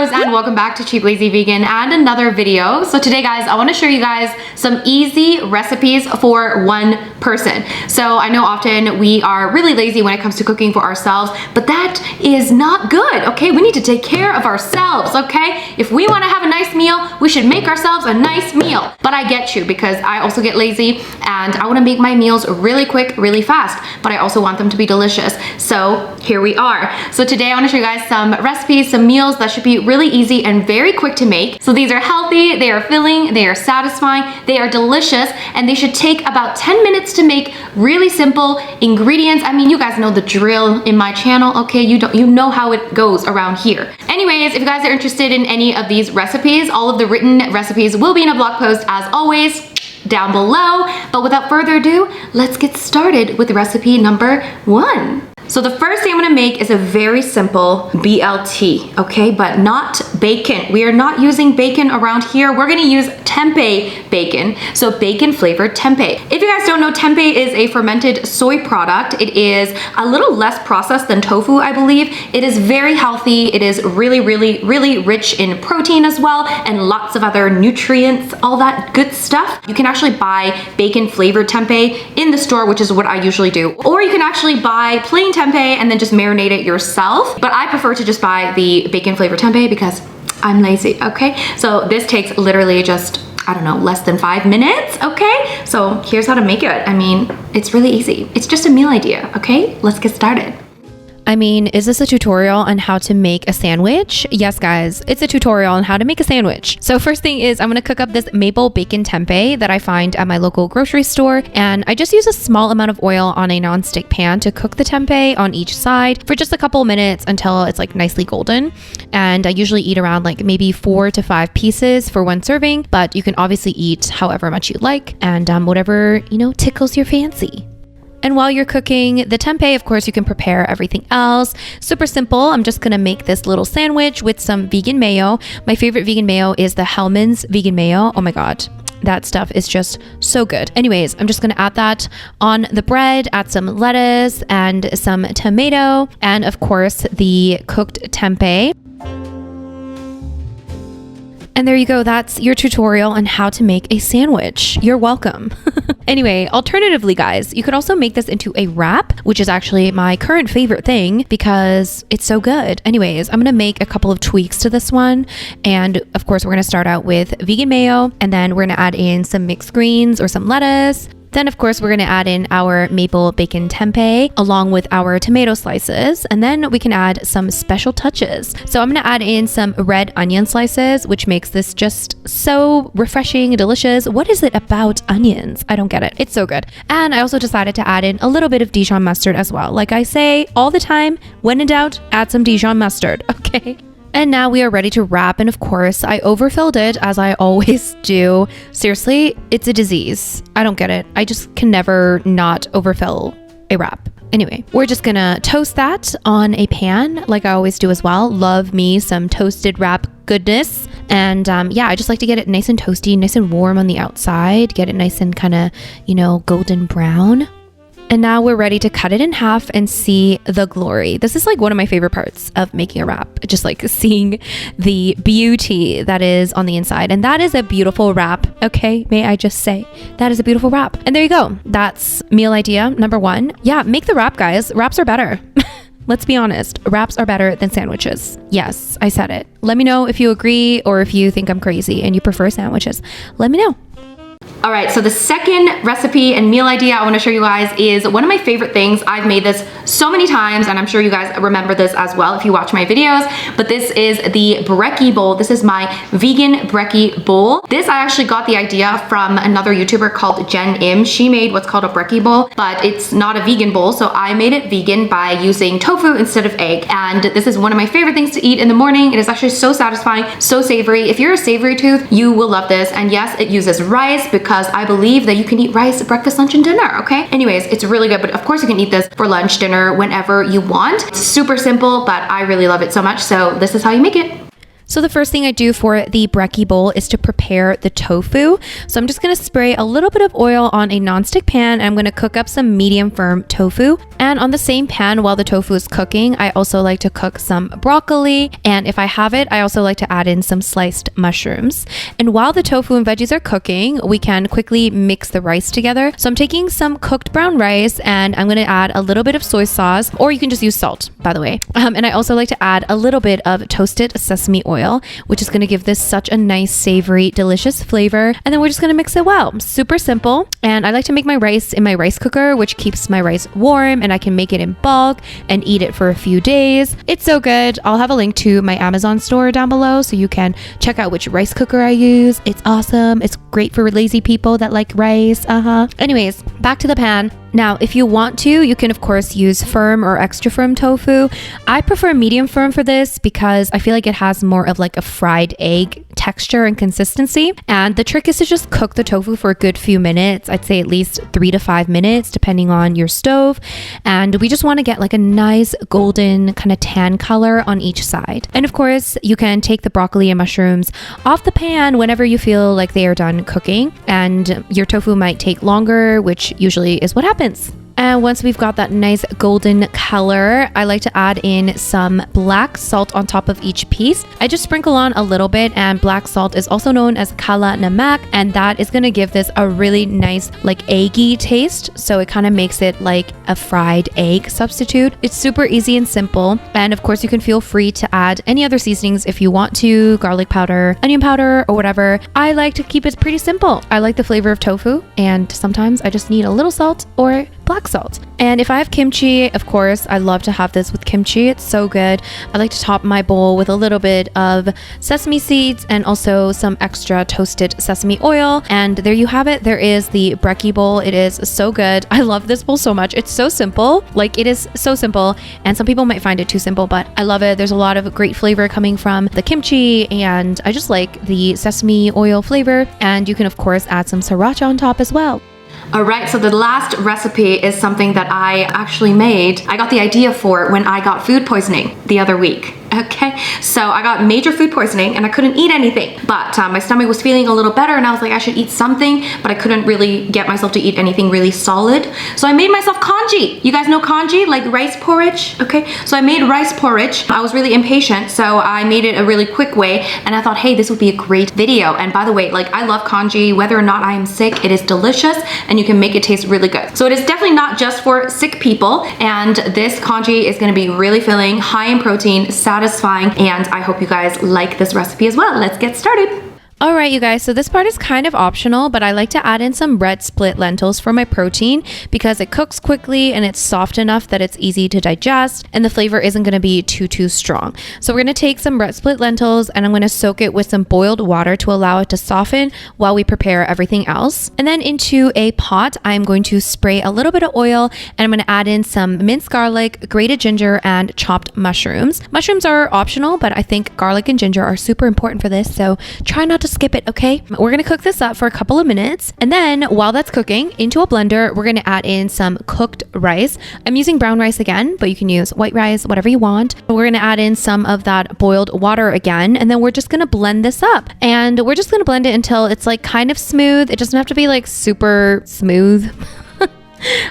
bros, and welcome back to Cheap Lazy Vegan and another video. So today guys, I want to show you guys some easy recipes for one person. So I know often we are really lazy when it comes to cooking for ourselves, but that is not good, okay? We need to take care of ourselves, okay? If we want to have a nice meal, we should make ourselves a nice meal. But I get you, because I also get lazy and I want to make my meals really quick, really fast, but I also want them to be delicious. So here we are. So today I want to show you guys some recipes, some meals that should be really easy and very quick to make. So these are healthy, they are filling, they are satisfying, they are delicious, and they should take about 10 minutes to make. Really simple ingredients. I mean, you guys know the drill in my channel, okay? You know how it goes around here. Anyways, if you guys are interested in any of these recipes, all of the written recipes will be in a blog post as always down below. But without further ado, let's get started with recipe number 1. So the first thing I'm gonna make is a very simple BLT, okay? But not bacon. We are not using bacon around here. We're gonna use tempeh bacon. So bacon flavored tempeh. If you guys don't know, tempeh is a fermented soy product. It is a little less processed than tofu, I believe. It is very healthy. It is really, really, really rich in protein as well, and lots of other nutrients, all that good stuff. You can actually buy bacon flavored tempeh in the store, which is what I usually do. Or you can actually buy plain tempeh and then just marinate it yourself. But I prefer to just buy the bacon flavored tempeh because I'm lazy, okay? So this takes literally just, I don't know, less than 5 minutes, okay? So here's how to make it. I mean, it's really easy. It's just a meal idea, okay? Let's get started. I mean, is this a tutorial on how to make a sandwich? Yes, guys, it's a tutorial on how to make a sandwich. So first thing is I'm gonna cook up this maple bacon tempeh that I find at my local grocery store. And I just use a small amount of oil on a non-stick pan to cook the tempeh on each side for just a couple minutes until it's like nicely golden. And I usually eat around like maybe 4 to 5 pieces for one serving, but you can obviously eat however much you like and whatever, you know, tickles your fancy. And while you're cooking the tempeh, of course, you can prepare everything else. Super simple. I'm just gonna make this little sandwich with some vegan mayo. My favorite vegan mayo is the Hellmann's vegan mayo. Oh my God. That stuff is just so good. Anyways, I'm just gonna add that on the bread, add some lettuce and some tomato, and of course, the cooked tempeh. And there you go, that's your tutorial on how to make a sandwich. You're welcome. Anyway, alternatively guys, you could also make this into a wrap, which is actually my current favorite thing because it's so good. Anyways, I'm gonna make a couple of tweaks to this one. And of course, we're gonna start out with vegan mayo, and then we're gonna add in some mixed greens or some lettuce. Then of course, we're gonna add in our maple bacon tempeh along with our tomato slices, and then we can add some special touches. So I'm gonna add in some red onion slices, which makes this just so refreshing and delicious. What is it about onions? I don't get it. It's so good. And I also decided to add in a little bit of Dijon mustard as well. Like I say all the time, when in doubt, add some Dijon mustard, okay? And now we are ready to wrap, and of course I overfilled it as I always do. Seriously, it's a disease. I don't get it. I just can never not overfill a wrap. Anyway, we're just gonna toast that on a pan like I always do as well. Love me some toasted wrap goodness. And yeah, I just like to get it nice and toasty, nice and warm on the outside, get it nice and kind of, you know, golden brown. And now we're ready to cut it in half and see the glory. This is like one of my favorite parts of making a wrap, just like seeing the beauty that is on the inside. And that is a beautiful wrap, okay? May I just say, that is a beautiful wrap. And there you go. That's meal idea number 1. Yeah, make the wrap, guys. Wraps are better. Let's be honest, wraps are better than sandwiches. Yes, I said it. Let me know if you agree or if you think I'm crazy and you prefer sandwiches. Let me know. All right, so the second recipe and meal idea I wanna show you guys is one of my favorite things. I've made this so many times, and I'm sure you guys remember this as well if you watch my videos, but this is the Brekkie Bowl. This is my vegan Brekkie Bowl. This I actually got the idea from another YouTuber called Jen Im. She made what's called a Brekkie Bowl, but it's not a vegan bowl, so I made it vegan by using tofu instead of egg. And this is one of my favorite things to eat in the morning. It is actually so satisfying, so savory. If you're a savory tooth, you will love this. And yes, it uses rice because I believe that you can eat rice breakfast, lunch, and dinner, okay? Anyways, it's really good, but of course you can eat this for lunch, dinner, whenever you want. It's super simple, but I really love it so much, so this is how you make it. So the first thing I do for the Brekkie Bowl is to prepare the tofu. So I'm just gonna spray a little bit of oil on a nonstick pan, and I'm gonna cook up some medium firm tofu. And on the same pan while the tofu is cooking, I also like to cook some broccoli. And if I have it, I also like to add in some sliced mushrooms. And while the tofu and veggies are cooking, we can quickly mix the rice together. So I'm taking some cooked brown rice and I'm going to add a little bit of soy sauce, or you can just use salt, by the way. And I also like to add a little bit of toasted sesame oil, which is going to give this such a nice, savory, delicious flavor. And then we're just going to mix it well. Super simple. And I like to make my rice in my rice cooker, which keeps my rice warm, and I can make it in bulk and eat it for a few days. It's so good. I'll have a link to my Amazon store down below so you can check out which rice cooker I use. It's awesome. It's great for lazy people that like rice. Anyways, back to the pan. Now, if you want to, you can of course use firm or extra firm tofu. I prefer medium firm for this because I feel like it has more of like a fried egg texture and consistency. And the trick is to just cook the tofu for a good few minutes. I'd say at least 3 to 5 minutes, depending on your stove. And we just want to get like a nice golden kind of tan color on each side. And of course, you can take the broccoli and mushrooms off the pan whenever you feel like they are done cooking. And your tofu might take longer, which usually is what happens. And once we've got that nice golden color, I like to add in some black salt on top of each piece. I just sprinkle on a little bit, and black salt is also known as kala namak, and that is going to give this a really nice like eggy taste. So it kind of makes it like a fried egg substitute. It's super easy and simple. And of course, you can feel free to add any other seasonings if you want to, garlic powder, onion powder, or whatever. I like to keep it pretty simple. I like the flavor of tofu, and sometimes I just need a little salt or black salt. And if I have kimchi, of course, I love to have this with kimchi. It's so good. I like to top my bowl with a little bit of sesame seeds and also some extra toasted sesame oil. And there you have it. There is the Brekkie Bowl. It is so good. I love this bowl so much. It's so simple. Like, it is so simple. And some people might find it too simple, but I love it. There's a lot of great flavor coming from the kimchi, and I just like the sesame oil flavor. And you can, of course, add some sriracha on top as well. All right, so the last recipe is something that I actually made. I got the idea for it when I got food poisoning the other week. Okay, so I got major food poisoning and I couldn't eat anything, but my stomach was feeling a little better and I was like, I should eat something, but I couldn't really get myself to eat anything really solid. So I made myself kanji. You guys know kanji, like rice porridge? Okay, so I made rice porridge. I was really impatient, so I made it a really quick way, and I thought, hey, this would be a great video. And by the way, like, I love kanji. Whether or not I am sick, it is delicious and you can make it taste really good. So it is definitely not just for sick people, and this kanji is gonna be really filling, high in protein, satisfying, and I hope you guys like this recipe as well. Let's get started. All right, you guys, so this part is kind of optional, but I like to add in some red split lentils for my protein because it cooks quickly and it's soft enough that it's easy to digest, and the flavor isn't going to be too strong. So we're going to take some red split lentils and I'm going to soak it with some boiled water to allow it to soften while we prepare everything else. And then into a pot, I'm going to spray a little bit of oil, and I'm going to add in some minced garlic, grated ginger, and chopped mushrooms. Mushrooms are optional, but I think garlic and ginger are super important for this, so try not to skip it, okay? We're gonna cook this up for a couple of minutes, and then while that's cooking, into a blender, we're gonna add in some cooked rice. I'm using brown rice again, but you can use white rice, whatever you want. We're gonna add in some of that boiled water again, and then we're just gonna blend this up. And we're just gonna blend it until it's like kind of smooth. It doesn't have to be like super smooth.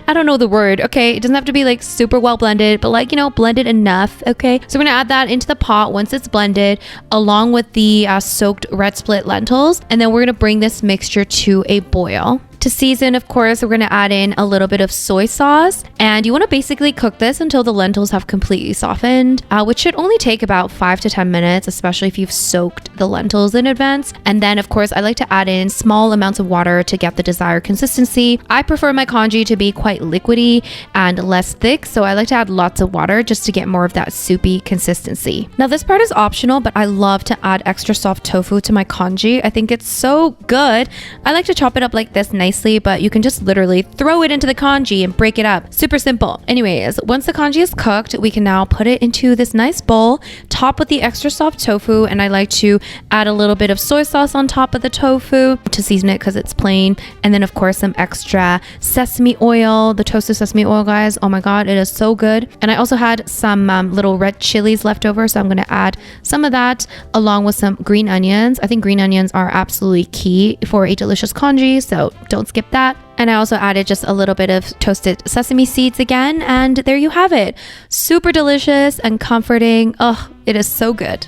I don't know the word, okay? It doesn't have to be like super well blended, but like, you know, blended enough, okay? So we're gonna add that into the pot once it's blended, along with the soaked red split lentils, and then we're gonna bring this mixture to a boil. To season, of course, we're going to add in a little bit of soy sauce, and you want to basically cook this until the lentils have completely softened, which should only take about 5 to 10 minutes, especially if you've soaked the lentils in advance. And then, of course, I like to add in small amounts of water to get the desired consistency. I prefer my kanji to be quite liquidy and less thick, so I like to add lots of water just to get more of that soupy consistency. Now, this part is optional, but I love to add extra soft tofu to my kanji. I think it's so good. I like to chop it up like this nicely, but you can just literally throw it into the kanji and break it up. Super simple. Anyways, once the kanji is cooked, we can now put it into this nice bowl, top with the extra soft tofu, and I like to add a little bit of soy sauce on top of the tofu to season it because it's plain, and then of course some extra sesame oil, the toasted sesame oil, guys. Oh my god, it is so good. And I also had some little red chilies left over, so I'm going to add some of that along with some green onions. I think green onions are absolutely key for a delicious kanji, so don't skip that. And I also added just a little bit of toasted sesame seeds again, and there you have it. Super delicious and comforting. Oh, it is so good.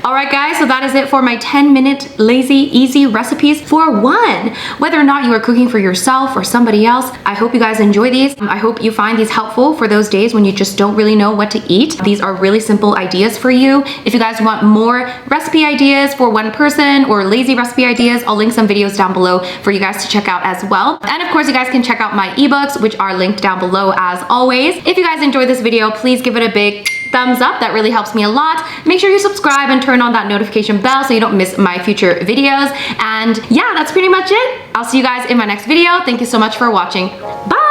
Alright guys, so that is it for my 10-minute lazy, easy recipes for one. Whether or not you are cooking for yourself or somebody else, I hope you guys enjoy these. I hope you find these helpful for those days when you just don't really know what to eat. These are really simple ideas for you. If you guys want more recipe ideas for one person or lazy recipe ideas, I'll link some videos down below for you guys to check out as well. And of course, you guys can check out my ebooks, which are linked down below as always. If you guys enjoyed this video, please give it a big thumbs up. That really helps me a lot. Make sure you subscribe and turn on that notification bell so you don't miss my future videos. And yeah, that's pretty much it. I'll see you guys in my next video. Thank you so much for watching. Bye!